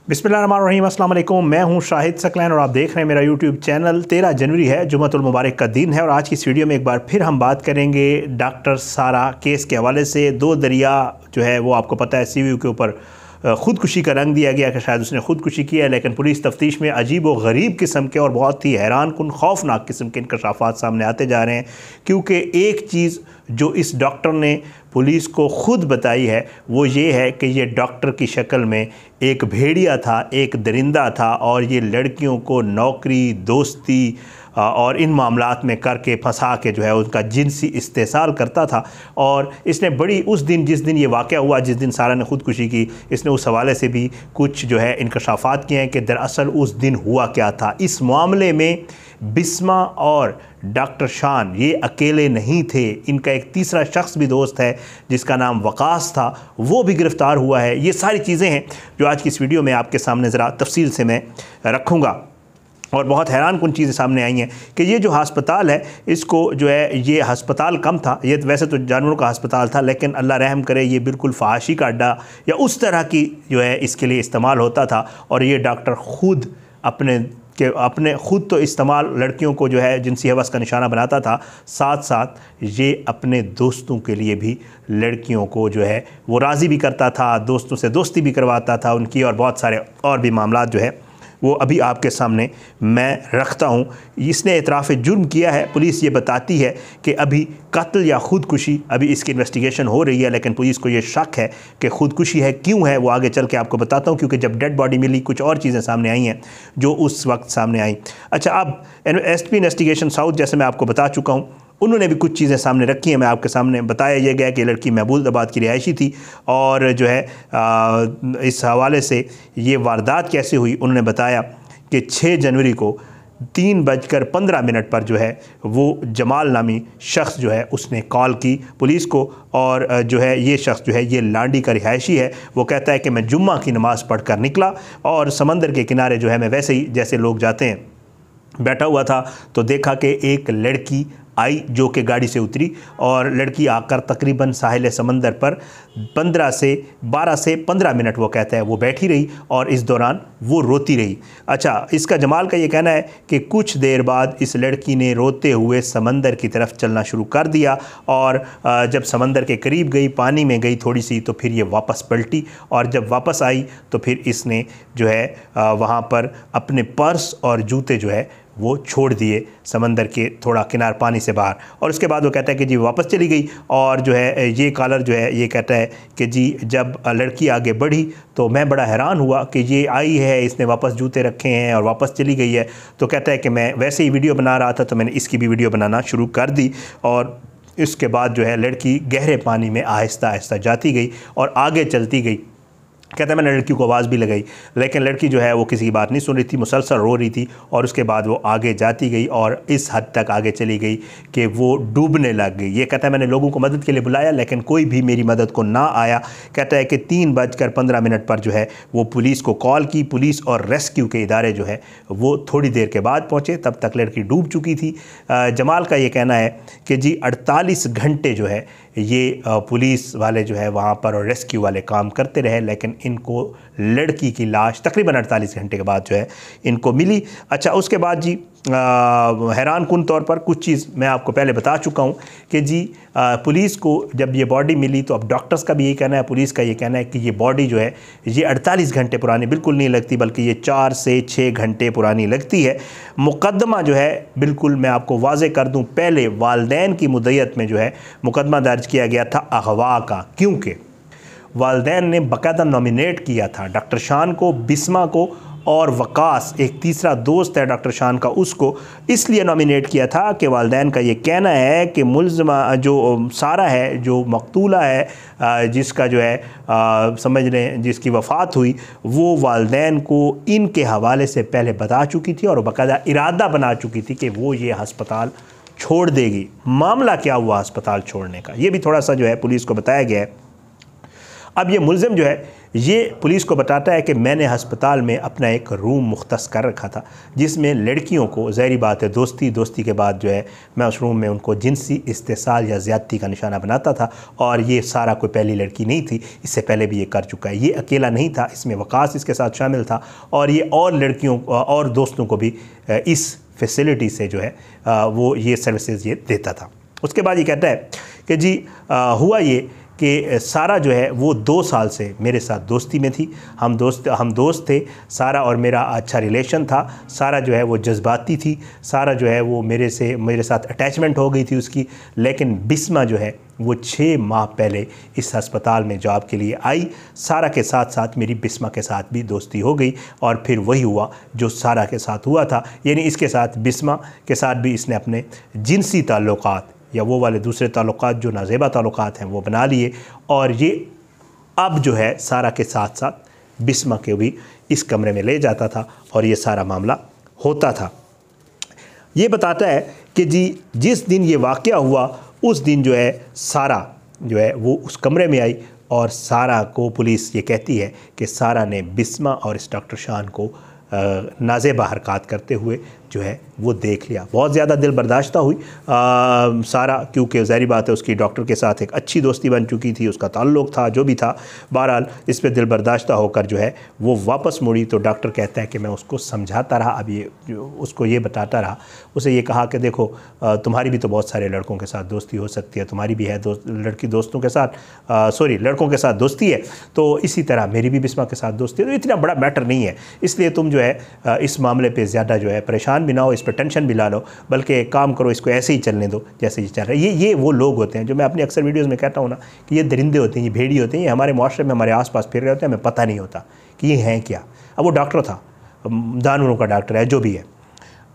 बिस्मिल्लाहिर्रहमानिर्रहीम, अस्सलाम वालेकुम। मैं हूं शाहिद सकलैन और आप देख रहे हैं मेरा यूट्यूब चैनल। 13 जनवरी है, जुम्मतुल मुबारक का दिन है और आज की इस वीडियो में एक बार फिर हम बात करेंगे डॉक्टर सारा केस के हवाले से। दो दरिया जो है वो आपको पता है सीवीयू के ऊपर ख़ुदकुशी का रंग दिया गया कि शायद उसने ख़ुदकुशी की है, लेकिन पुलिस तफ्तीश में अजीब व गरीब किस्म के और बहुत ही हैरान कुन खौफनाक किस्म के इंकशाफात सामने आते जा रहे हैं। क्योंकि एक चीज़ जो इस डॉक्टर ने पुलिस को ख़ुद बताई है वो ये है कि ये डॉक्टर की शक्ल में एक भेड़िया था, एक दरिंदा था और ये लड़कियों को नौकरी, दोस्ती और इन मामलात में करके फंसा के जो है उनका जिनसी इस्तेसाल करता था। और इसने बड़ी उस दिन जिस दिन ये वाक़या हुआ, जिस दिन सारा ने ख़ुदकुशी की, इसने उस हवाले से भी कुछ जो है इंकशाफात किए हैं कि दरअसल उस दिन हुआ क्या था। इस मामले में बिस्मा और डॉक्टर शान ये अकेले नहीं थे, इनका एक तीसरा शख्स भी दोस्त है जिसका नाम वकास था, वो भी गिरफ़्तार हुआ है। ये सारी चीज़ें हैं जो आज की इस वीडियो में आपके सामने ज़रा तफसील से मैं रखूँगा। और बहुत हैरान कुन चीज़ें सामने आई हैं कि ये जो हस्पताल है इसको जो है ये हस्पताल कम था, ये वैसे तो जानवरों का हस्पताल था, लेकिन अल्लाह रहम करे ये बिल्कुल फहाशी का अड्डा या उस तरह की जो है इसके लिए इस्तेमाल होता था। और ये डॉक्टर ख़ुद अपने ख़ुद तो इस्तेमाल लड़कियों को जो है जिनसी हवस का निशाना बनाता था, साथ साथ ये अपने दोस्तों के लिए भी लड़कियों को जो है वो राज़ी भी करता था, दोस्तों से दोस्ती भी करवाता था उनकी, और बहुत सारे और भी मामलात जो है वो अभी आपके सामने मैं रखता हूँ। इसने एतराफ़ जुर्म किया है। पुलिस ये बताती है कि अभी कत्ल या ख़ुदकुशी, अभी इसकी इन्वेस्टिगेशन हो रही है, लेकिन पुलिस को ये शक है कि ख़ुदकुशी है। क्यों है वो आगे चल के आपको बताता हूँ, क्योंकि जब डेड बॉडी मिली कुछ और चीज़ें सामने आई हैं जो उस वक्त सामने आई। अच्छा, अब एसपी इन्वेस्टिगेशन साउथ, जैसे मैं आपको बता चुका हूँ, उन्होंने भी कुछ चीज़ें सामने रखी हैं। मैं आपके सामने बताया यह गया कि लड़की महबूबाबाद की रिहायशी थी और जो है इस हवाले से ये वारदात कैसे हुई उन्होंने बताया कि 6 जनवरी को 3:15 पर जो है वो जमाल नामी शख्स जो है उसने कॉल की पुलिस को, और जो है ये शख्स जो है ये लांडी का रिहायशी है। वो कहता है कि मैं जुम्मा की नमाज़ पढ़ कर निकला और समंदर के किनारे जो है मैं वैसे ही जैसे लोग जाते हैं बैठा हुआ था, तो देखा कि एक लड़की आई जो कि गाड़ी से उतरी, और लड़की आकर तकरीबन साहिल समंदर पर 12 से 15 मिनट वो कहता है वो बैठी रही और इस दौरान वो रोती रही। अच्छा, इसका जमाल का ये कहना है कि कुछ देर बाद इस लड़की ने रोते हुए समंदर की तरफ चलना शुरू कर दिया, और जब समंदर के करीब गई, पानी में गई थोड़ी सी, तो फिर ये वापस पलटी, और जब वापस आई तो फिर इसने जो है वहाँ पर अपने पर्स और जूते जो है वो छोड़ दिए समंदर के थोड़ा किनार पानी से बाहर। और उसके बाद वो कहता है कि जी वापस चली गई, और जो है ये कॉलर जो है ये कहता है कि जी जब लड़की आगे बढ़ी तो मैं बड़ा हैरान हुआ कि ये आई है, इसने वापस जूते रखे हैं और वापस चली गई है। तो कहता है कि मैं वैसे ही वीडियो बना रहा था तो मैंने इसकी भी वीडियो बनाना शुरू कर दी, और इसके बाद जो है लड़की गहरे पानी में आहिस्ता आहिस्ता जाती गई और आगे चलती गई। कहता है मैंने लड़की को आवाज़ भी लगाई, लेकिन लड़की जो है वो किसी की बात नहीं सुन रही थी, मुसलसल रो रही थी, और उसके बाद वो आगे जाती गई और इस हद तक आगे चली गई कि वो डूबने लग गई। ये कहता है मैंने लोगों को मदद के लिए बुलाया लेकिन कोई भी मेरी मदद को ना आया। कहता है कि 3:15 पर जो है वो पुलिस को कॉल की। पुलिस और रेस्क्यू के इदारे जो है वो थोड़ी देर के बाद पहुँचे, तब तक लड़की डूब चुकी थी। जमाल का ये कहना है कि जी 48 घंटे जो है ये पुलिस वाले जो है वहाँ पर और रेस्क्यू वाले काम करते रहे, लेकिन इनको लड़की की लाश तकरीबन 48 घंटे के बाद जो है इनको मिली। अच्छा, उसके बाद जी हैरान कुन तौर पर कुछ चीज़ मैं आपको पहले बता चुका हूँ कि जी पुलिस को जब ये बॉडी मिली तो अब डॉक्टर्स का भी यही कहना है, पुलिस का ये कहना है कि ये बॉडी जो है ये 48 घंटे पुरानी बिल्कुल नहीं लगती, बल्कि ये 4 से 6 घंटे पुरानी लगती है। मुकदमा जो है बिल्कुल मैं आपको वाज़े कर दूँ, पहले वालदैन की मुद्दत में जो है मुकदमा दर्ज किया गया था अगवा का, क्योंकि वालदैन ने बाकायदा नॉमिनेट किया था डॉक्टर शान को, बिस्मा को, और वकास एक तीसरा दोस्त है डॉक्टर शान का, उसको इसलिए नॉमिनेट किया था कि वालदैन का ये कहना है कि मुल्ज़मा जो सारा है, जो मकतूला है, जिसका जो है समझ लें जिसकी वफ़ात हुई, वो वालदैन को इनके हवाले से पहले बता चुकी थी और बाकायदा इरादा बना चुकी थी कि वो ये हस्पताल छोड़ देगी। मामला क्या हुआ हस्पताल छोड़ने का, ये भी थोड़ा सा जो है पुलिस को बताया गया है। अब ये मुलज़िम जो है ये पुलिस को बताता है कि मैंने हस्पताल में अपना एक रूम मुख्तस कर रखा था जिसमें लड़कियों को, ज़ाहिर बात है दोस्ती के बाद जो है मैं उस रूम में उनको जिनसी इस्तेसाल या ज़्यादती का निशाना बनाता था। और ये सारा कोई पहली लड़की नहीं थी, इससे पहले भी ये कर चुका है। ये अकेला नहीं था, इसमें वकास इसके साथ शामिल था और ये और लड़कियों और दोस्तों को भी इस फैसिलिटी से जो है वो ये सर्विसेज ये देता था। उसके बाद ये कहता है कि जी हुआ ये कि सारा जो है वो 2 साल से मेरे साथ दोस्ती में थी। हम दोस्त थे। सारा और मेरा अच्छा रिलेशन था। सारा जो है वो जज्बाती थी। सारा जो है वो मेरे साथ अटैचमेंट हो गई थी उसकी। लेकिन बिस्मा जो है वो 6 माह पहले इस अस्पताल में जॉब के लिए आई। सारा के साथ साथ मेरी बिस्मा के साथ भी दोस्ती हो गई और फिर वही हुआ जो सारा के साथ हुआ था, यानी इसके साथ बिस्मा के साथ भी इसने अपने जिनसी ताल्लुकात या वो वाले दूसरे ताल्लुकात जो नाज़ेबा ताल्लुकात हैं वो बना लिए। और ये अब जो है सारा के साथ साथ बिस्मा के भी इस कमरे में ले जाता था और ये सारा मामला होता था। ये बताता है कि जी जिस दिन ये वाक़या हुआ उस दिन जो है सारा जो है वो उस कमरे में आई और सारा को पुलिस ये कहती है कि सारा ने बिस्मा और इस डॉक्टर शान को नाज़ेबा हरकत करते हुए जो है वो देख लिया। बहुत ज़्यादा दिल बर्दाश्ता हुई सारा, क्योंकि ज़ाहिर बात है उसकी डॉक्टर के साथ एक अच्छी दोस्ती बन चुकी थी, उसका ताल्लुक़ था जो भी था। बहरहाल इस पे दिल बर्दाश्ता होकर जो है वो वापस मुड़ी तो डॉक्टर कहता है कि मैं उसको समझाता रहा, अब ये उसको ये बताता रहा, उसे ये कहा कि देखो तुम्हारी भी तो बहुत सारे लड़कों के साथ दोस्ती हो सकती है, तुम्हारी भी है लड़कों के साथ दोस्ती है, तो इसी तरह मेरी भी बिस्मा के साथ दोस्ती है, तो इतना बड़ा मैटर नहीं है, इसलिए तुम जो है इस मामले पर ज़्यादा जो है परेशान भी ना हो, इस पर टेंशन भी ला लो, बल्कि काम करो, इसको ऐसे ही चलने दो जैसे ये चल रहा है। ये वो लोग होते हैं जो मैं अपनी अक्सर वीडियोस में कहता हूँ ना कि ये दरिंदे होते हैं, ये भेड़ी होते हैं, ये हमारे माशरे में हमारे आसपास फिर रहे होते हैं, हमें पता नहीं होता कि ये हैं क्या। अब वो डॉक्टर था, जानवरों का डॉक्टर है, जो भी है,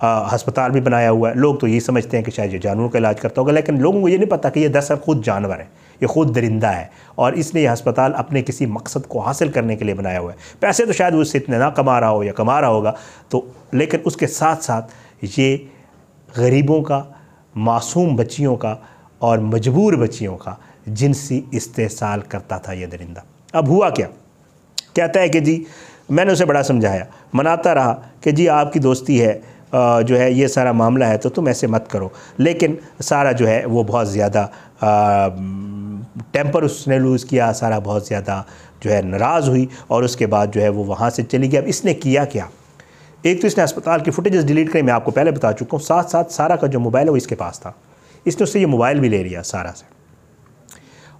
अस्पताल भी बनाया हुआ है, लोग तो यही समझते हैं कि शायद ये जानवरों का इलाज करता होगा, लेकिन लोगों को ये नहीं पता कि ये दरअसल खुद जानवर है, ये खुद दरिंदा है और इसने यह अस्पताल अपने किसी मकसद को हासिल करने के लिए बनाया हुआ है। पैसे तो शायद वो उससे इतने ना कमा रहा हो या कमा रहा होगा, तो लेकिन उसके साथ साथ ये गरीबों का, मासूम बच्चियों का और मजबूर बच्चियों का जिनसी इस्तेसाल करता था ये दरिंदा। अब हुआ क्या, कहता है कि जी मैंने उसे बड़ा समझाया, मनाता रहा कि जी आपकी दोस्ती है, जो है ये सारा मामला है तो तुम ऐसे मत करो, लेकिन सारा जो है वो बहुत ज़्यादा टेम्पर उसने लूज़ किया, सारा बहुत ज़्यादा जो है नाराज़ हुई और उसके बाद जो है वो वहाँ से चली गई। अब इसने किया क्या, एक तो इसने अस्पताल की फुटेजेस डिलीट करी, मैं आपको पहले बता चुका हूँ, साथ साथ सारा का जो मोबाइल है वो इसके पास था, इसने उससे ये मोबाइल भी ले लिया सारा से,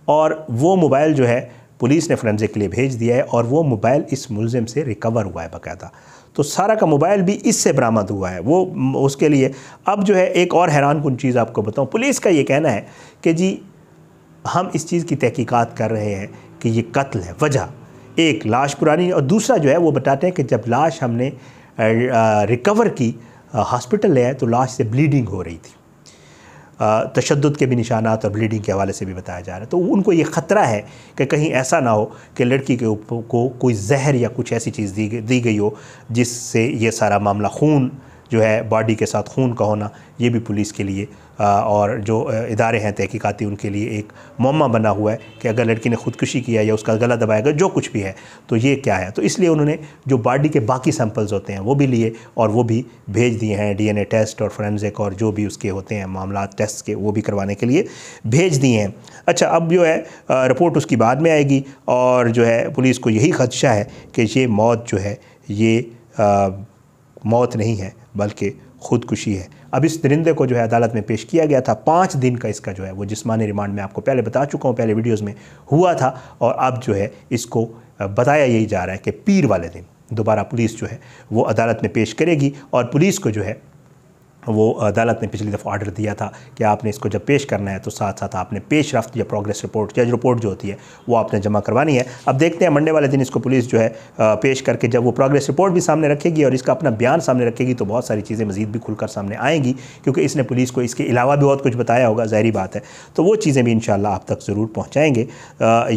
और वो मोबाइल जो है पुलिस ने फोरेंसिक के लिए भेज दिया है और वो मोबाइल इस मुलजिम से रिकवर हुआ है बाकायदा। तो सारा का मोबाइल भी इससे बरामद हुआ है वो उसके लिए। अब जो है एक और हैरान कुन चीज़ आपको बताऊँ, पुलिस का ये कहना है कि जी हम इस चीज़ की तहकीकात कर रहे हैं कि ये कत्ल है, वजह एक लाश पुरानी, और दूसरा जो है वो बताते हैं कि जब लाश हमने रिकवर की, हॉस्पिटल ले आए तो लाश से ब्लीडिंग हो रही थी, तशद्दुद के भी निशानात और ब्लीडिंग के हवाले से भी बताया जा रहा है। तो उनको ये ख़तरा है कि कहीं ऐसा ना हो कि लड़की के ऊपर को कोई जहर या कुछ ऐसी चीज़ दी गई हो जिससे ये सारा मामला, खून जो है बॉडी के साथ खून का होना, ये भी पुलिस के लिए और जो इदारे हैं तहकीकाती उनके लिए एक मुअम्मा बना हुआ है कि अगर लड़की ने ख़ुदकुशी किया या उसका गला दबाएगा, जो कुछ भी है, तो ये क्या है। तो इसलिए उन्होंने जो बॉडी के बाकी सैंपल्स होते हैं वो भी लिए और वो भी भेज दिए हैं, DNA टेस्ट और फोरेंसिक और जो भी उसके होते हैं मामला टेस्ट के, वो भी करवाने के लिए भेज दिए हैं। अच्छा, अब जो है रिपोर्ट उसकी बाद में आएगी और जो है पुलिस को यही खदशा है कि ये मौत जो है ये मौत नहीं है बल्कि ख़ुदकुशी है। अब इस दरिंदे को जो है अदालत में पेश किया गया था, 5 दिन का इसका जो है वो जिस्मानी रिमांड में आपको पहले बता चुका हूँ, पहले वीडियोज़ में हुआ था, और अब जो है इसको बताया यही जा रहा है कि पीर वाले दिन दोबारा पुलिस जो है वो अदालत में पेश करेगी। और पुलिस को जो है वो अदालत ने पिछली दफ़ा ऑर्डर दिया था कि आपने इसको जब पेश करना है तो साथ साथ आपने पेश रफ्त या प्रोग्रेस रिपोर्ट, जज रिपोर्ट जो होती है वो आपने जमा करवानी है। अब देखते हैं मंडे वाले दिन इसको पुलिस जो है पेश करके जब वो प्रोग्रेस रिपोर्ट भी सामने रखेगी और इसका अपना बयान सामने रखेगी तो बहुत सारी चीज़ें मज़ीद भी खुलकर सामने आएंगी, क्योंकि इसने पुलिस को इसके अलावा भी बहुत कुछ बताया होगा, ज़ाहिरी बात है, तो वो चीज़ें भी इंशाल्लाह आप तक ज़रूर पहुँचाएँगे।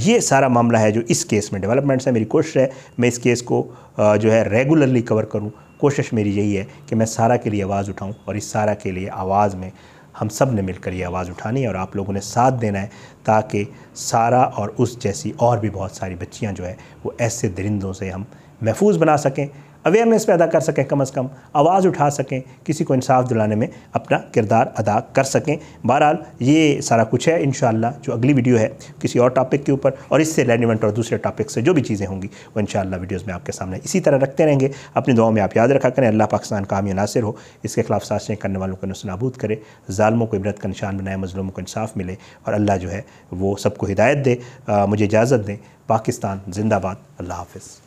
ये सारा मामला है जो इस केस में डेवलपमेंट्स है। मेरी कोशिश है मैं इस केस को जो है रेगुलरली कवर करूँ, कोशिश मेरी यही है कि मैं सारा के लिए आवाज़ उठाऊं और इस सारा के लिए आवाज़ में हम सब ने मिलकर ये आवाज़ उठानी है और आप लोगों ने साथ देना है, ताकि सारा और उस जैसी और भी बहुत सारी बच्चियाँ जो है वो ऐसे दरिंदों से हम महफूज बना सकें, अवेयरनेस पैदा कर सकें, कम से कम आवाज़ उठा सकें, किसी को इंसाफ दिलाने में अपना किरदार अदा कर सकें। बहरहाल ये सारा कुछ है। इंशाअल्लाह जो अगली वीडियो है किसी और टॉपिक के ऊपर और इससे रेलिवेंट और दूसरे टॉपिक से जो भी चीज़ें होंगी वो इंशाअल्लाह वीडियोज़ में आपके सामने इसी तरह रखते रहेंगे। अपनी दुआओं में आप याद रखा करें। अल्लाह पाकिस्तान कामी नासिर हो, इसके खिलाफ साजिशें करने वालों को नस्तानाबूद करे, ज़ालिमों को इबरत का निशान बनाए, मज़लूमों को इंसाफ मिले और अल्लाह जो है वो सबको हिदायत दे। मुझे इजाज़त दें। पाकिस्तान जिंदाबाद। अल्लाह हाफ़िज़।